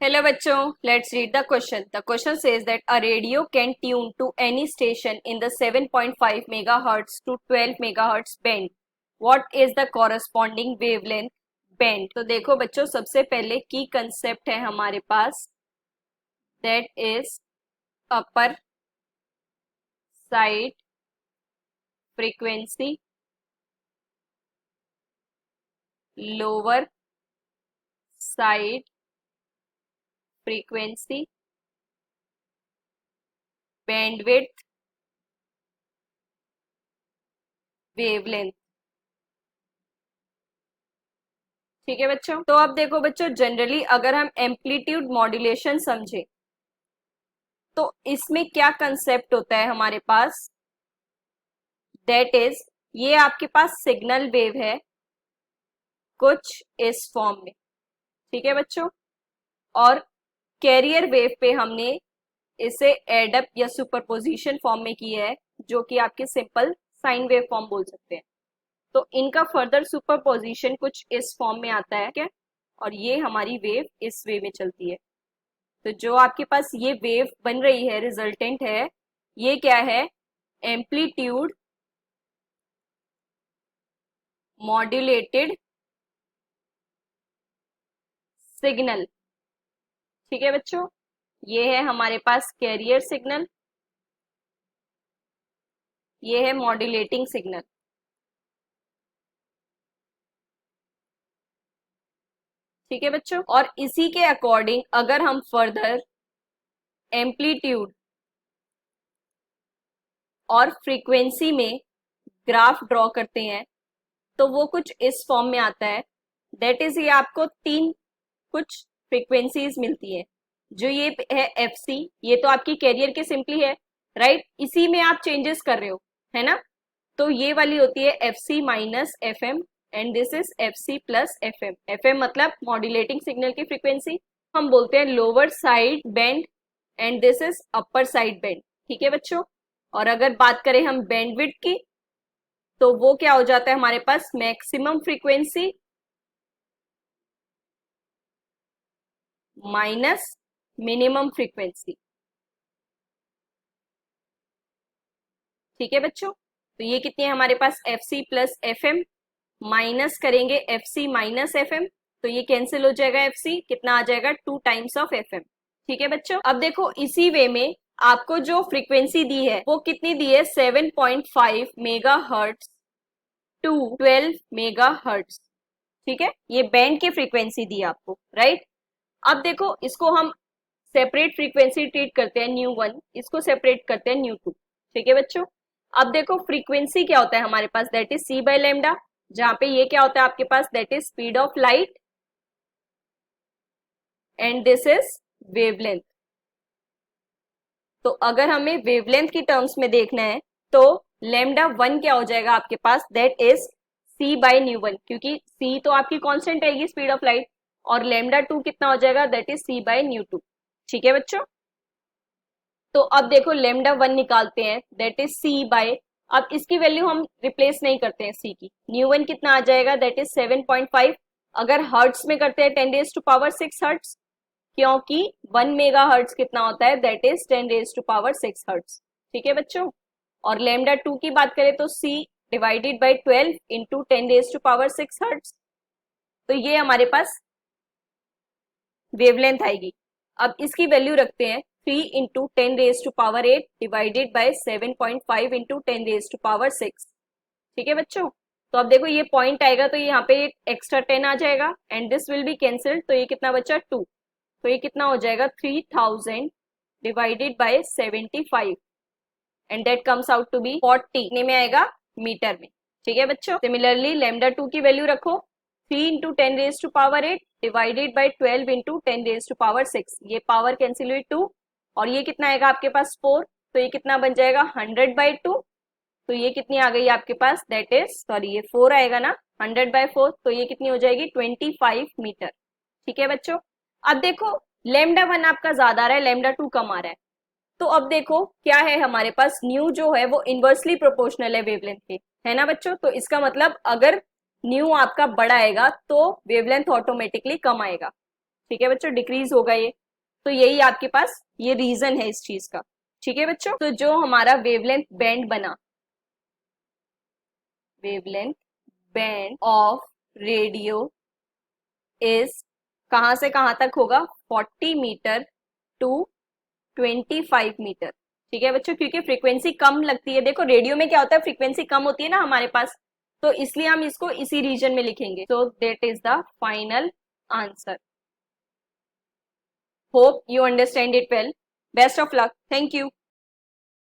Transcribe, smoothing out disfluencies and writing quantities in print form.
Hello bachcho, let's read the question. The question says that a radio can tune to any station in the 7.5 megahertz to 12 megahertz band. What is the corresponding wavelength band? तो देखो बच्चों, सबसे पहले की concept है हमारे पास, that is upper side frequency, lower side frequency, bandwidth, wavelength. ठीक है बच्चों। तो अब देखो बच्चों, जनरली अगर हम एम्पलीट्यूड मॉड्यूलेशन समझे तो इसमें क्या कंसेप्ट होता है हमारे पास, दैट इज ये आपके पास सिग्नल वेव है कुछ इस फॉर्म में। ठीक है बच्चों, और कैरियर वेव पे हमने इसे एडअप या सुपरपोजिशन फॉर्म में किया है, जो कि आपके सिंपल साइन वेव फॉर्म बोल सकते हैं। तो इनका फर्दर सुपरपोजिशन कुछ इस फॉर्म में आता है क्या, और ये हमारी वेव इस वे में चलती है। तो जो आपके पास ये वेव बन रही है, रिजल्टेंट है, ये क्या है, एम्पलीट्यूड मॉड्यूलेटेड सिग्नल। ठीक है बच्चों, ये है हमारे पास कैरियर सिग्नल, ये है मॉड्यूलेटिंग सिग्नल। ठीक है बच्चों, और इसी के अकॉर्डिंग अगर हम फर्दर एम्पलीट्यूड और फ्रीक्वेंसी में ग्राफ ड्रॉ करते हैं तो वो कुछ इस फॉर्म में आता है। दैट इज ये आपको तीन कुछ फ्रीक्वेंसीज मिलती है। जो ये है एफ सी, ये तो आपकी कैरियर की सिंपली है, राइट, इसी में आप चेंजेस कर रहे हो, है ना। तो ये वाली होती है F C minus F M and this is F C plus F M. F M मतलब मॉड्यूलेटिंग सिग्नल की फ्रीक्वेंसी, हम बोलते हैं lower side band and this is upper side band. ठीक है बच्चों, और अगर बात करें हम बैंडविड्थ की तो वो क्या हो जाता है हमारे पास, maximum frequency minus minimum frequency. ठीक है बच्चों, तो ये कितनी है हमारे पास, F C plus F M minus करेंगे F C minus F M, तो ये कैंसिल हो जाएगा, एफ सी कितना आ जाएगा, 2 टाइम्स ऑफ एफ एम। ठीक है बच्चों, अब देखो इसी वे में आपको जो फ्रीक्वेंसी दी है वो कितनी दी है, 7.5 mega hertz to 12 mega hertz. ठीक है, ये बैंड की फ्रीक्वेंसी दी है आपको, राइट। अब देखो इसको हम सेपरेट फ्रीक्वेंसी ट्रीट करते हैं, न्यू वन, इसको सेपरेट करते हैं न्यू टू। ठीक है बच्चों, अब देखो फ्रीक्वेंसी क्या होता है हमारे पास, that is C by lambda, जहां पे ये क्या होता है आपके पास, that is speed of light and this is wavelength. तो अगर हमें वेवलेंथ की टर्म्स में देखना है तो लेमडा वन क्या हो जाएगा आपके पास, that is C by nu one, क्योंकि सी तो आपकी कांस्टेंट रहेगी स्पीड ऑफ लाइट, और लेमडा टू कितना हो जाएगा, that is C by nu two. ठीक है बच्चों, तो अब देखो लेमडा वन निकालते हैं, दैट इज सी बाय, अब इसकी वैल्यू हम रिप्लेस नहीं करते हैं सी की, न्यू वन कितना आ जाएगा, दैट इज 7.5। अगर हर्ट्स में करते हैं 10 रेज टू पावर 6 हर्ट्स, क्योंकि 1 मेगा हर्ट्स कितना होता है, that is 10 raise to power 6 hertz. ठीक है बच्चों, और लेमडा टू की बात करें तो C divided by 12 into 10 raise to power 6 hertz, तो ये हमारे पास वेवलेंथ आएगी। अब इसकी वैल्यू रखते हैं 3 into 10 raise to power 8 divided by 7.5 into 10 raise to power 6। ठीक है बच्चों, तो अब देखो ये पॉइंट आएगा तो यहाँ पे एक्स्ट्रा 10 आ जाएगा and this will be cancelled, तो ये कितना बचा 2, तो ये कितना हो जाएगा 3000 divided by 75 and that comes out to be 40 में आएगा मीटर में। ठीक है बच्चों, सिमिलरली लेमडा टू की वैल्यू रखो 3 into 10 raise to power 8 divided by 12 into 10 raise to power 6, ये पावर कैंसिल हुई 2, और ये कितना आएगा आपके पास 4, तो ये कितना बन जाएगा 100 बाई 2, तो ये कितनी आ गई आपके पास, दैट इज सॉरी ये 4 आएगा ना, 100 बाई 4, तो ये कितनी हो जाएगी 25 मीटर। ठीक है बच्चों, अब देखो लेमडा वन आपका ज्यादा आ रहा है, लेमडा टू कम आ रहा है, तो अब देखो क्या है हमारे पास, न्यू जो है वो इनवर्सली प्रोपोर्शनल है वेवलेंथ के, है ना बच्चों। तो इसका मतलब अगर न्यू आपका बड़ा आएगा तो वेवलेंथ ऑटोमेटिकली कम आएगा। ठीक है बच्चों, डिक्रीज होगा ये। तो यही आपके पास ये रीजन है इस चीज का। ठीक है बच्चों, तो जो हमारा वेवलेंथ बैंड बना, wavelength band of radio is कहां से कहां तक होगा, 40 मीटर टू 25 मीटर। ठीक है बच्चों, क्योंकि फ्रीक्वेंसी कम लगती है, देखो रेडियो में क्या होता है, फ्रीक्वेंसी कम होती है ना हमारे पास, तो इसलिए हम इसको इसी रीजन में लिखेंगे। So that is the final answer. Hope you understand it well. Best of luck, thank you.